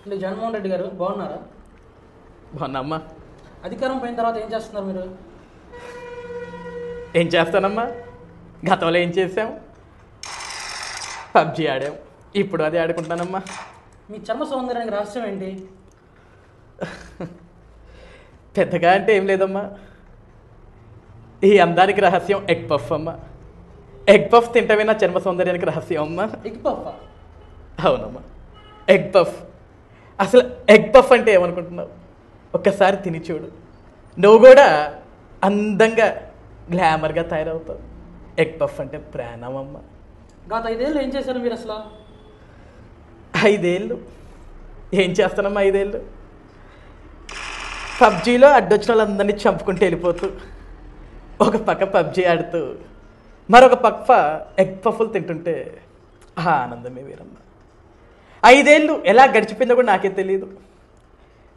అంటే జగన్మోహన్ రెడ్డి గారు బాగున్నారా? బాగున్నామ్మా. అధికారం పోయిన తర్వాత ఏం చేస్తున్నారు మీరు? ఏం చేస్తానమ్మా, గతంలో ఏం చేసాం, పబ్జీ ఆడాం, ఇప్పుడు అది ఆడుకుంటానమ్మా. మీ చర్మ సౌందర్యానికి రహస్యం ఏంటి? పెద్దగా అంటే ఏం లేదమ్మా, ఈ అందానికి రహస్యం ఎగ్ పఫ్ అమ్మా. ఎగ్ పఫ్ తింటమే నా చర్మ సౌందర్యానికి రహస్యం అమ్మా. Egg puff? అవునమ్మా, ఎగ్ పఫ్. అసలు ఎగ్ పఫ్ అంటే ఏమనుకుంటున్నావు? ఒక్కసారి తిని చూడు, నువ్వు కూడా అందంగా గ్లామర్గా తయారవుతావు. ఎగ్ పఫ్ అంటే ప్రాణం అమ్మ. గత 5 ఏళ్ళు ఏం చేశారు మీరు అసలు? 5 ఏళ్ళు ఏం చేస్తానమ్మా? 5 ఏళ్ళు పబ్జీలో అడ్డొచ్చిన వాళ్ళందరినీ చంపుకుంటూ వెళ్ళిపోతూ, ఒక పక్క పబ్జీ ఆడుతూ, మరొక పక్క ఎగ్ పఫ్లు తింటుంటే ఆ ఆనందమే వేరమ్మా. 5 ఏళ్ళు ఎలా గడిచిపోయిందో కూడా నాకే తెలియదు.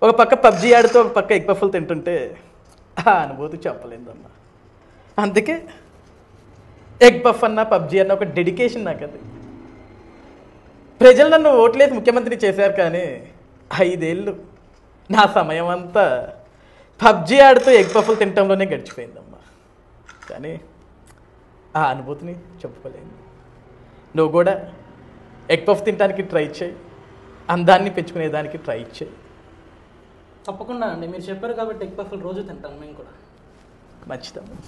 ఒక పక్క పబ్జీ ఆడుతూ ఒక పక్క ఎగ్ పఫ్లు తింటుంటే ఆ అనుభూతి చెప్పలేదమ్మా. అందుకే ఎగ్ పఫ్ అన్న పబ్జీ అన్న ఒక డెడికేషన్ నాకు. అది ప్రజలు నన్ను ఓట్లేసి ముఖ్యమంత్రి చేశారు, కానీ 5 ఏళ్ళు నా సమయం అంతా పబ్జీ ఆడుతూ ఎగ్ పఫ్లు తినటంలోనే గడిచిపోయిందమ్మా. కానీ ఆ అనుభూతిని చెప్పుకోలేదు. నువ్వు కూడా ఎగ్ పఫ్ తినడానికి ట్రై చేయి, అందాన్ని పెంచుకునేదానికి ట్రై చేయి. తప్పకుండా అండి, మీరు చెప్పారు కాబట్టి ఎగ్ పఫ్లు రోజు తింటాను మేము కూడా. మంచిదమ్మా.